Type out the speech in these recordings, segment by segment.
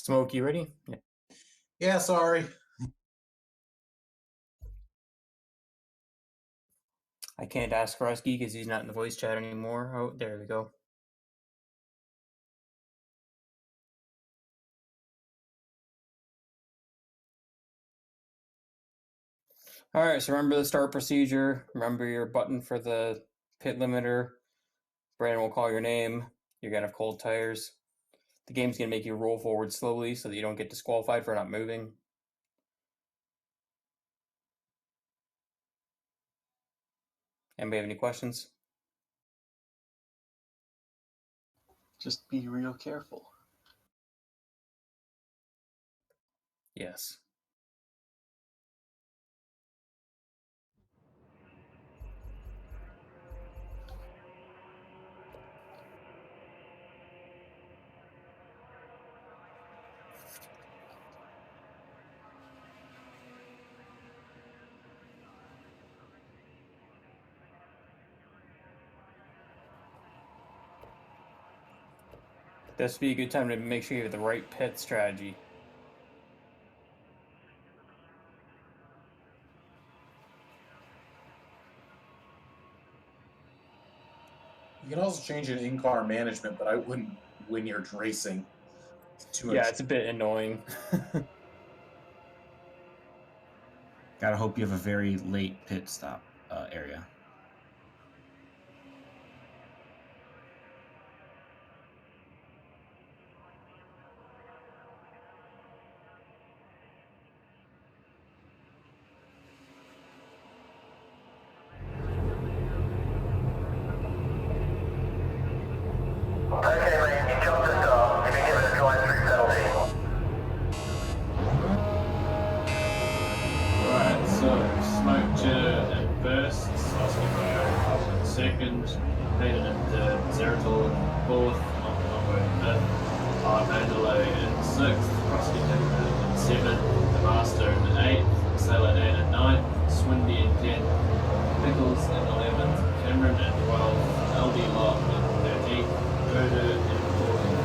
Smoke, you ready? Yeah. Yeah, sorry. I can't ask Rusky because he's not in the voice chat anymore. Oh, there we go. All right, so remember the start procedure. Remember your button for the pit limiter. Brandon will call your name. You're going to have cold tires. The game's going to make you roll forward slowly so that you don't get disqualified for not moving. Anybody have any questions? Just be real careful. Yes. This would be a good time to make sure you have the right pit strategy. You can also change it in car management, but I wouldn't when you're racing. Too much. Yeah, it's a bit annoying. Gotta hope you have a very late pit stop area. Okay, mate, you jumped the start. You've been given a drive-through penalty. Alright, so Smoke Jitter at first, Oscar up in second, Hayden in third, Zeratul in fourth, Longo in fifth, Mandalay in sixth, Frosty in seventh, the Master in eighth, Sailor Dan in ninth, Swindy in 10th, Pickles in 11th, Cameron in 12th, LD Lock in 13th, Murder in 14th.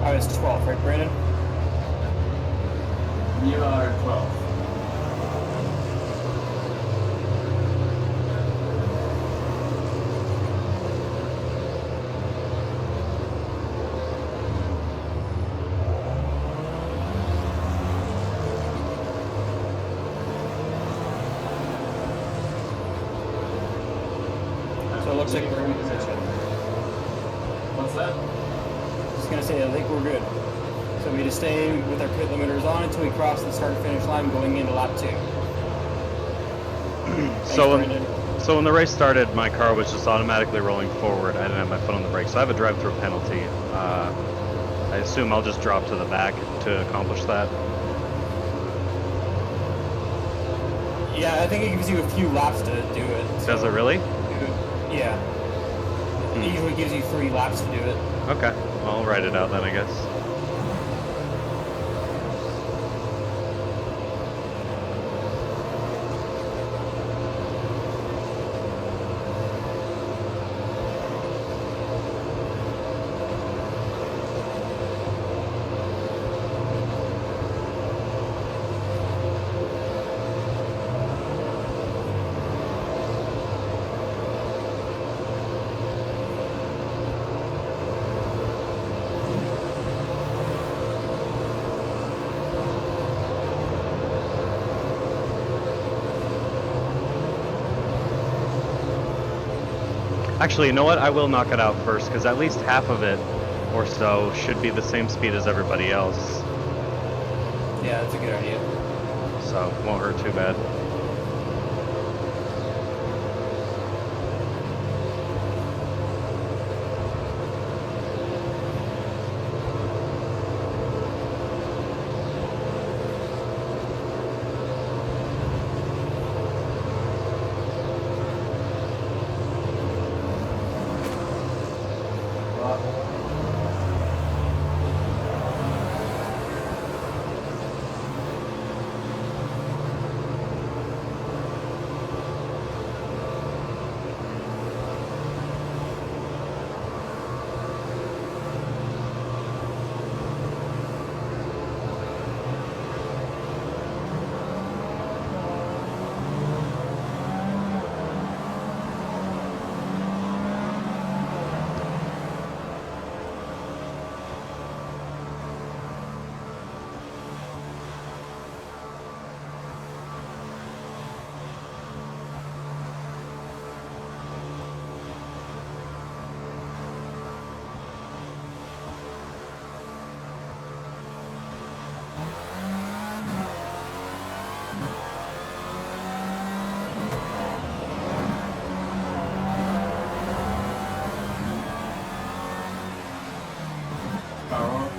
I was 12th, right, Brandon? You are 12th. So it looks like we're in position. What's that? Just gonna say, I think we're good. So we just stay with our pit limiters on until we cross the start finish line going into lap 2. So when the race started, my car was just automatically rolling forward. I didn't have my foot on the brake, so I have a drive-through penalty. I assume I'll just drop to the back to accomplish that. Yeah, I think it gives you a few laps to do it. Does it really? Yeah. It usually gives you 3 laps to do it. Okay, I'll write it out then, I guess. Actually, you know what? I will knock it out first, because at least half of it or so should be the same speed as everybody else. Yeah, that's a good idea. So, won't hurt too bad. spot. Power.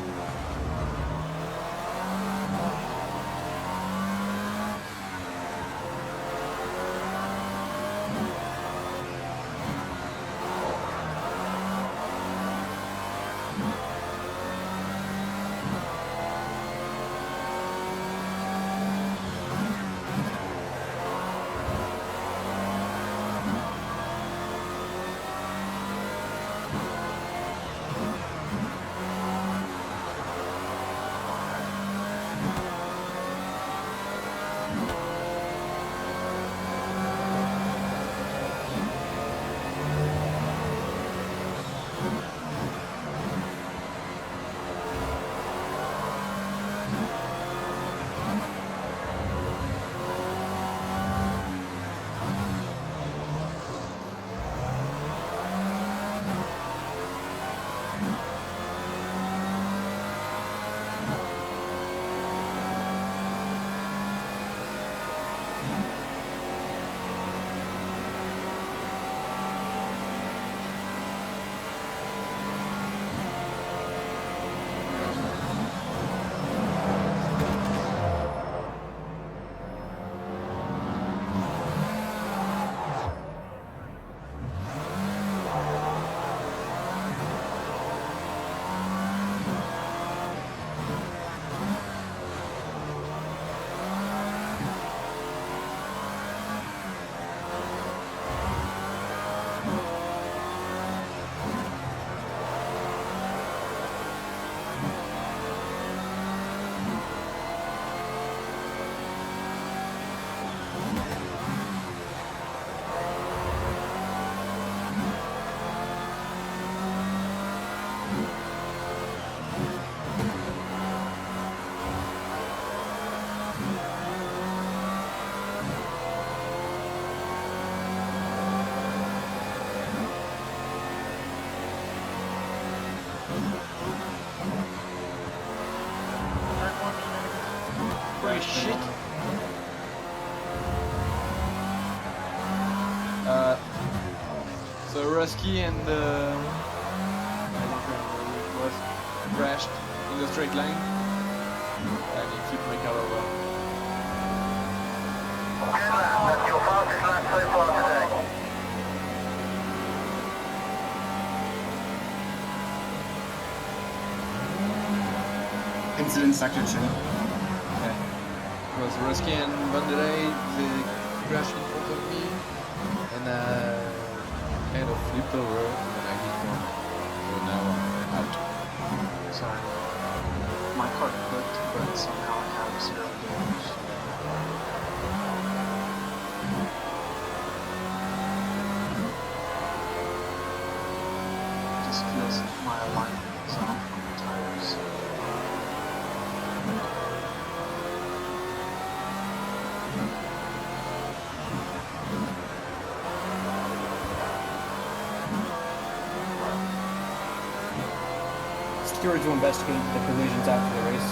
Holy shit! So Rusky and I don't remember who it was crashed in the straight line, and he flipped my car over. Good lap. That's your fastest lap so far today. Incident sector 2. Okay. It was Rusky and Vandelay, they crashed in front of me, and kind of flipped over, and I hit one. So now I'm out. Sorry. My car clipped, but somehow I have 0 damage. It just feels like my alignment is off on the tires. Stewards will investigate the collisions after the race.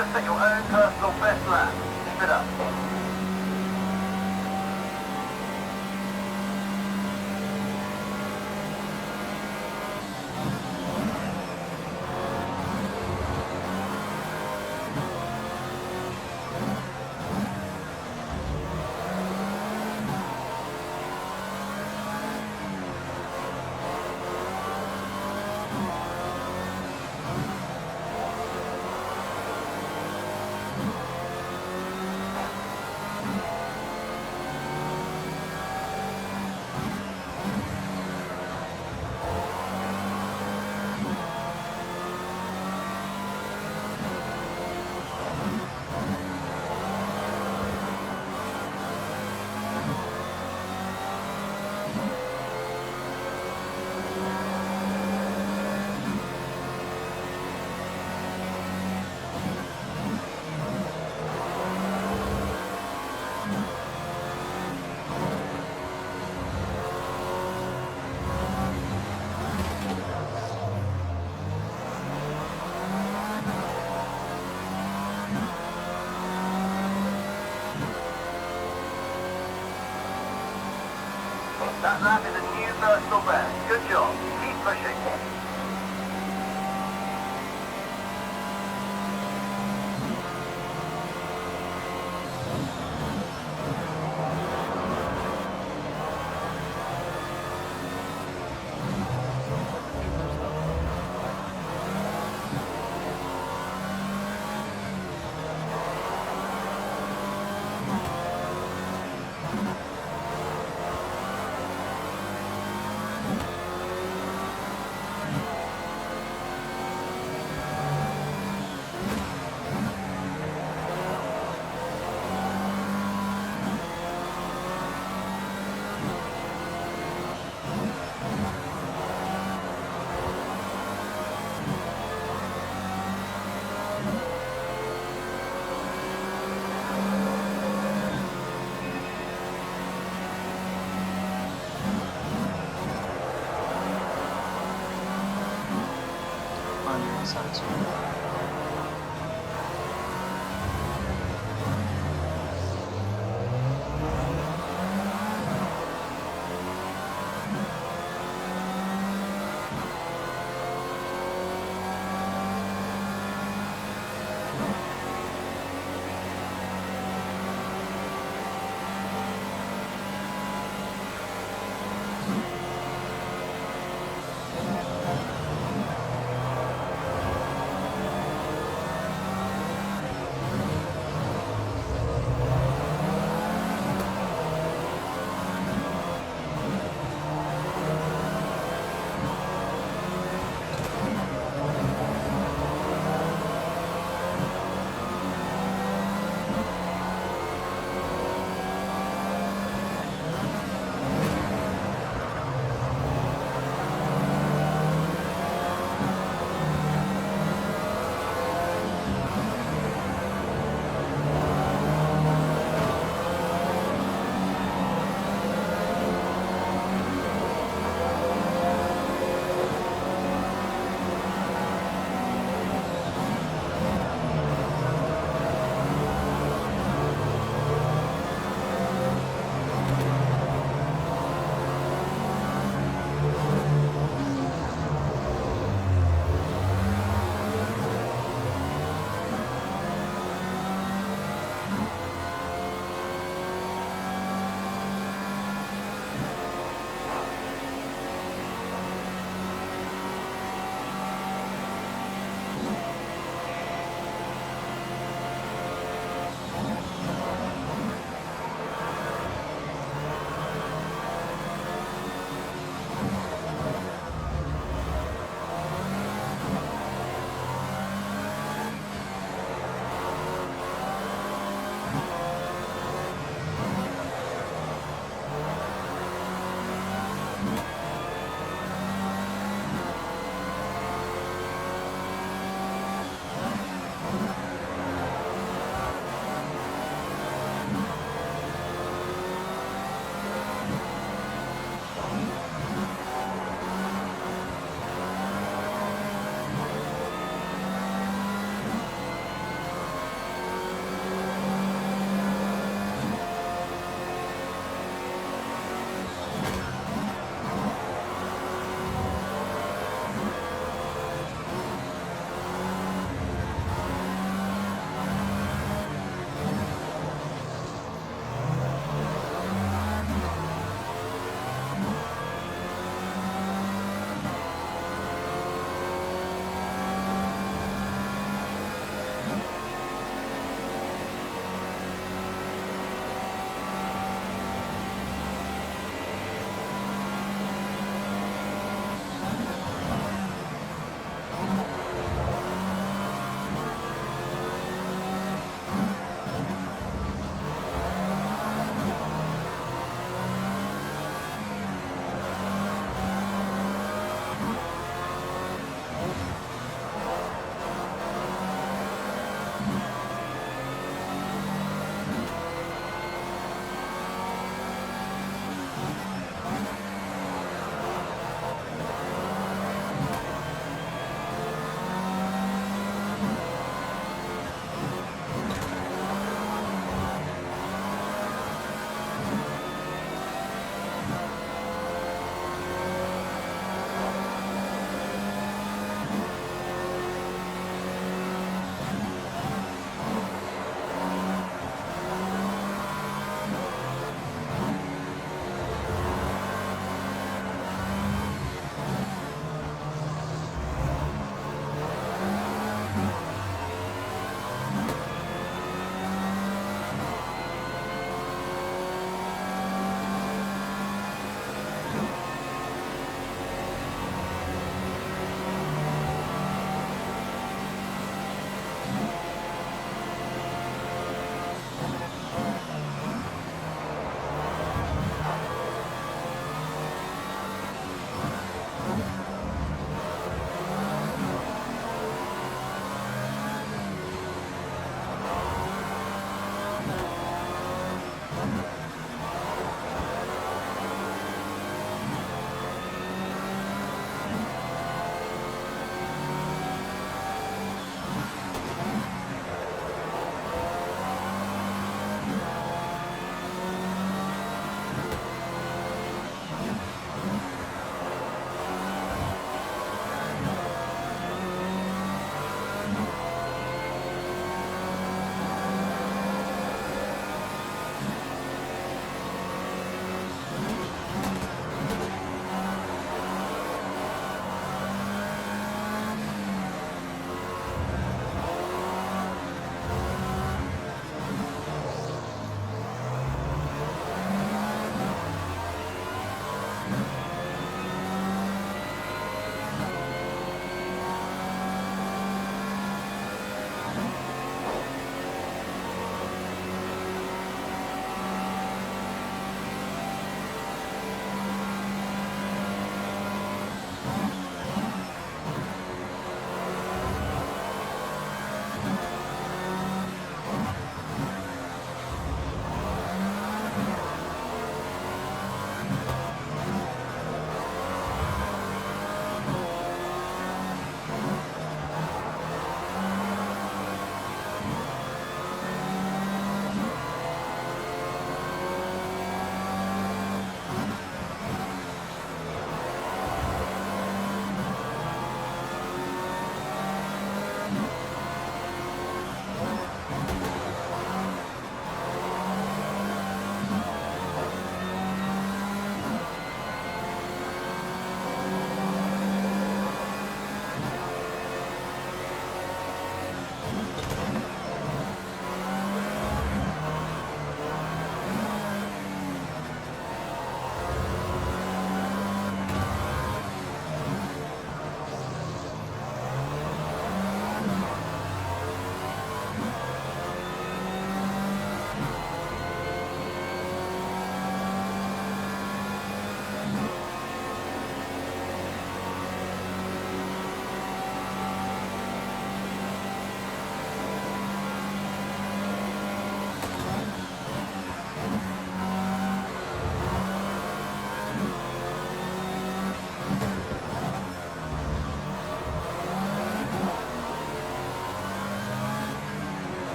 just set your own personal best lap. Keep it up. That lap is a new personal best. Good job. Keep pushing. On your inside, so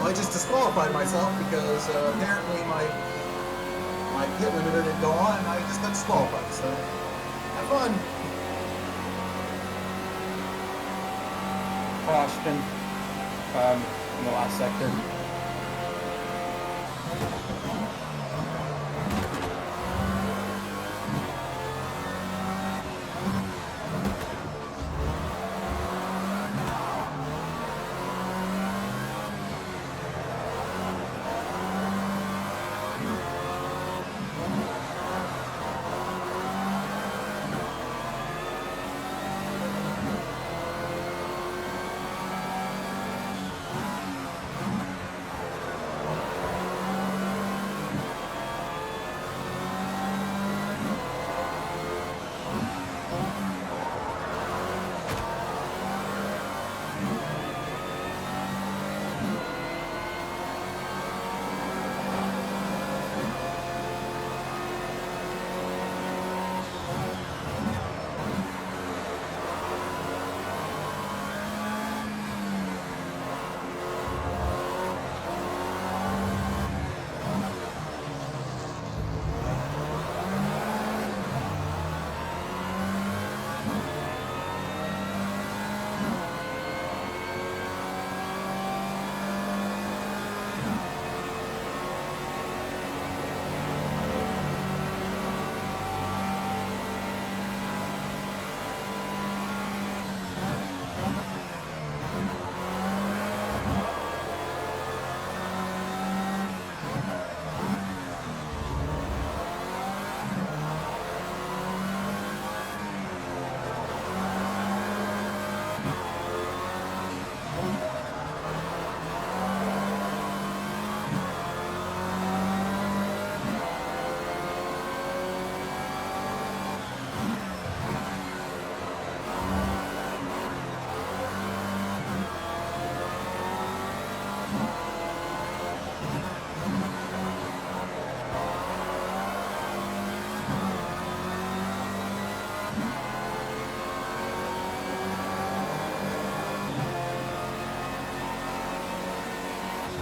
I just disqualified myself because apparently my pit limiter didn't go on and I just got disqualified. So have fun. Caution in the last sector.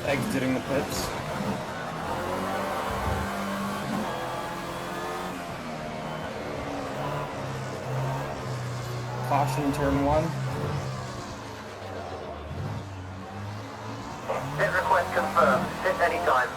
Exiting the pits. Caution, turn 1. Pit request confirmed. Pit anytime.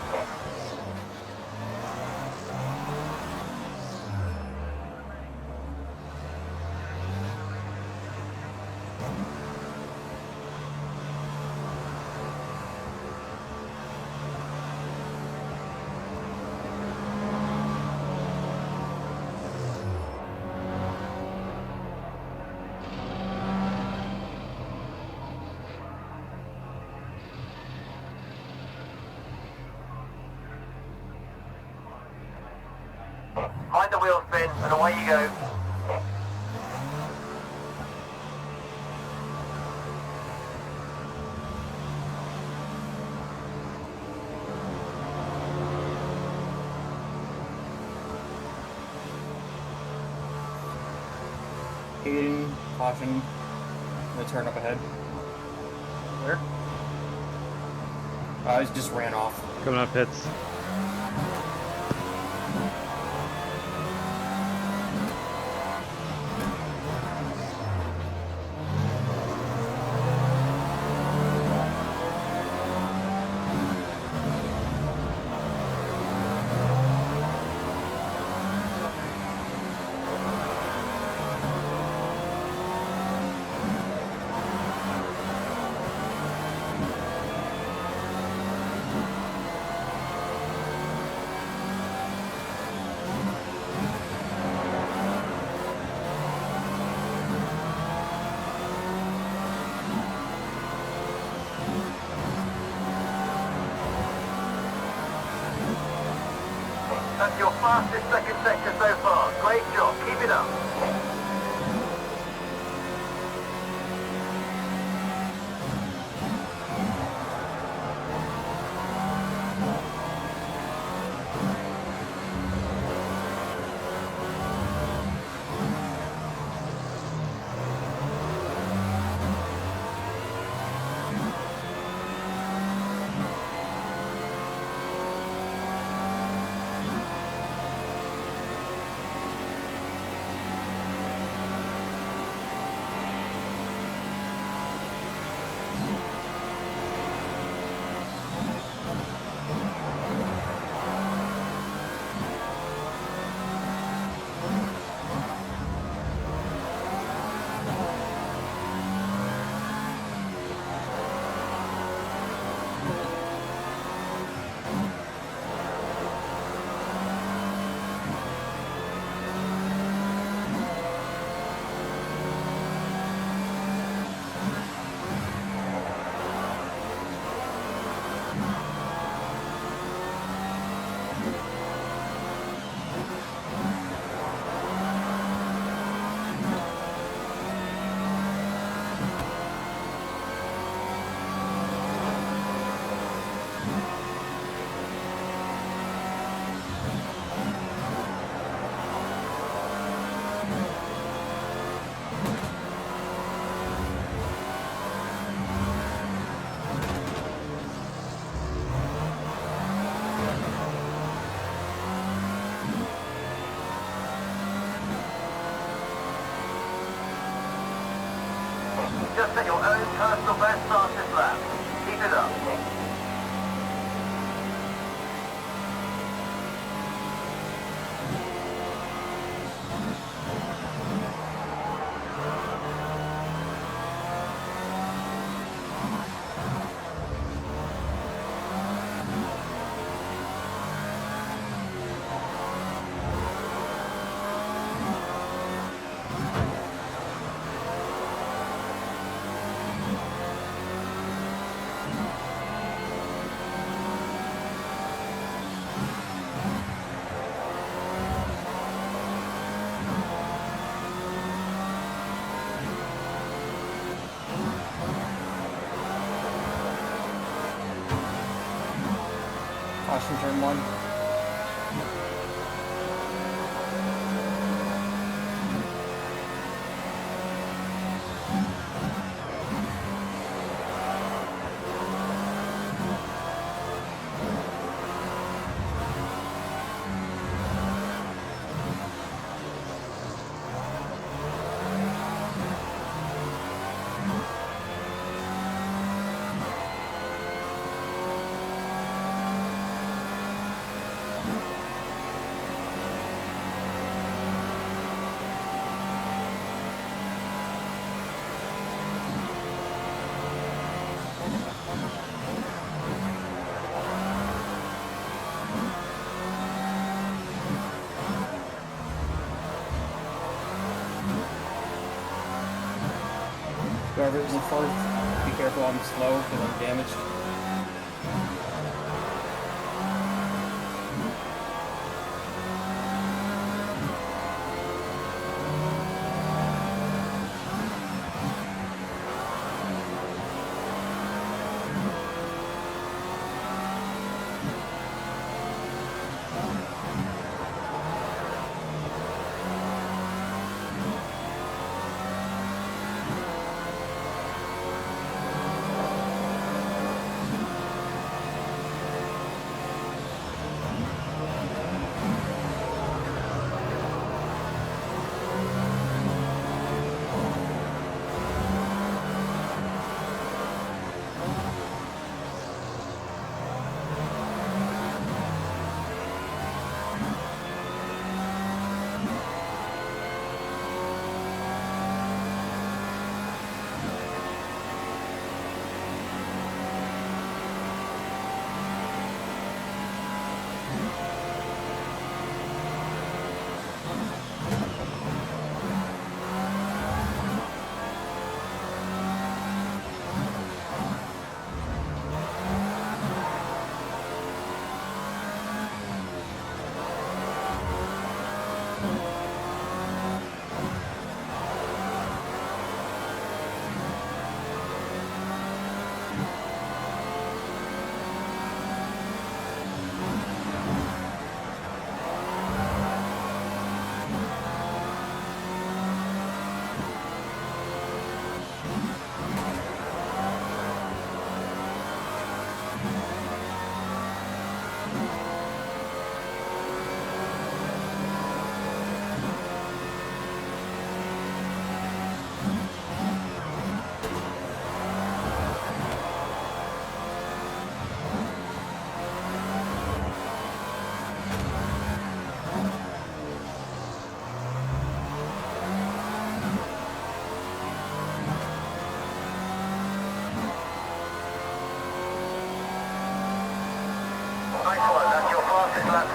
Mind the wheel spin, and away you go. Aiden, caution. I'm gonna turn up ahead. Where? I just ran off. Coming up pits. That's your fastest second sector so far. Great job. Keep it up. just set your own personal best fastest lap. Keep it up. Caution turn 1. Whoever's in fourth, be careful, I'm slow because I'm damaged.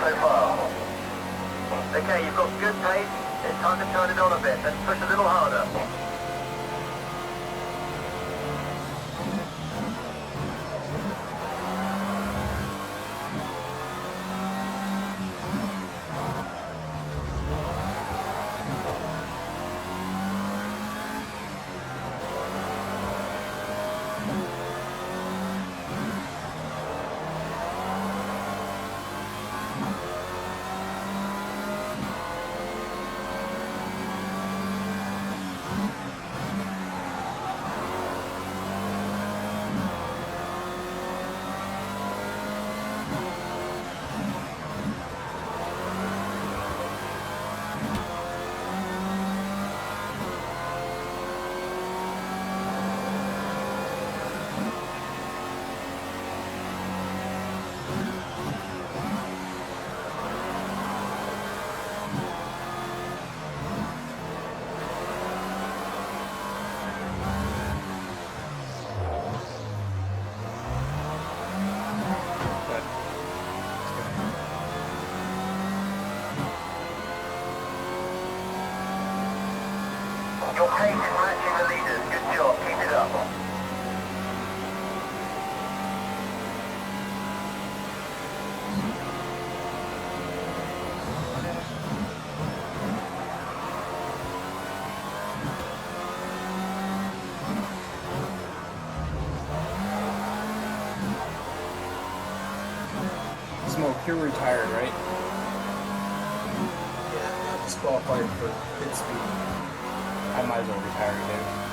So far. Okay, you've got good pace. It's time to turn it on a bit. Let's push a little harder. Smoke, you're retired, right? Yeah, I'm disqualified for pit speed. I might as well retire, dude.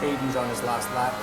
Hayden's on his last lap.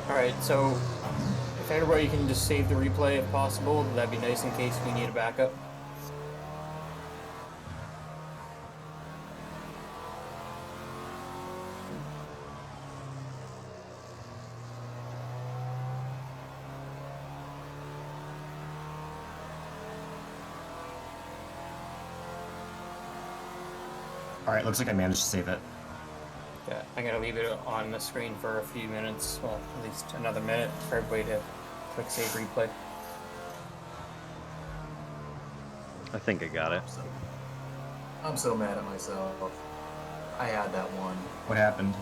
Alright, so if everybody can just save the replay if possible, that'd be nice in case we need a backup. All right, looks like I managed to save it. Yeah, I'm gonna leave it on the screen for a few minutes, well, at least another minute for everybody to click save replay. I think I got it. I'm so mad at myself. I had that one. What happened?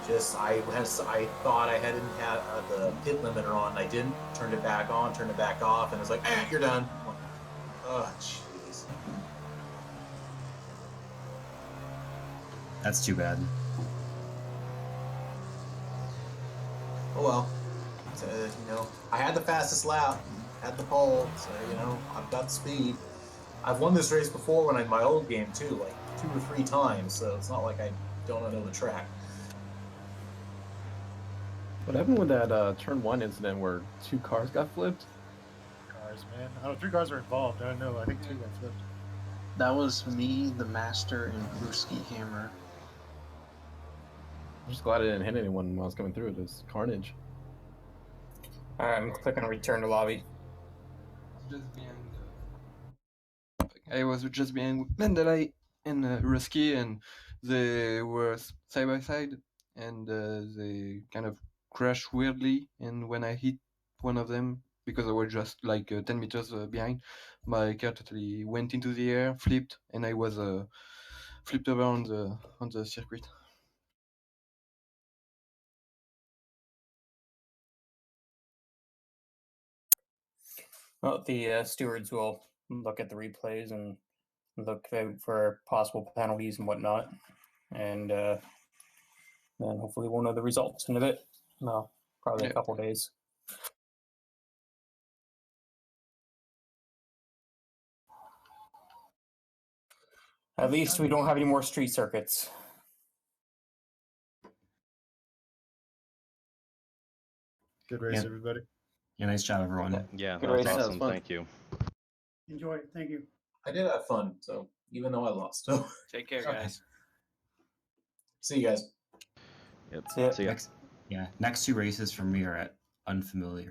Just I thought I hadn't had the pit limiter on. I didn't. Turned it back on. Turned it back off, and it was like, you're done. Oh, jeez. That's too bad. Oh well. So, I had the fastest lap, had the pole, so I've got speed. I've won this race before when I my old game too, like 2 or 3 times. So it's not like I don't know the track. What happened with that turn 1 incident where 2 cars got flipped? Cars, man. I don't know, 3 cars were involved. I don't know. I think 2 got flipped. That was me, the Master, and Brewski Hammer. I'm just glad I didn't hit anyone when I was coming through. It was carnage. Alright, I'm clicking return to lobby. I was just behind Mendeley and Rusky, and they were side by side, and they kind of crashed weirdly. And when I hit one of them, because I was just like 10 meters behind, my car totally went into the air, flipped, and I was flipped over on the circuit. Well, the stewards will look at the replays and look out for possible penalties and whatnot, and then hopefully we'll know the results in a bit. Well, probably a couple days. At least we don't have any more street circuits. Good race, Yeah. everybody. Yeah, nice job, everyone. Yeah, Good that's race. That was awesome. fun. Thank you. Enjoy it. Thank you. I did have fun, so even though I lost. So Take care, guys. see you guys. Yep. Yeah. See ya. Next 2 races for me are at unfamiliar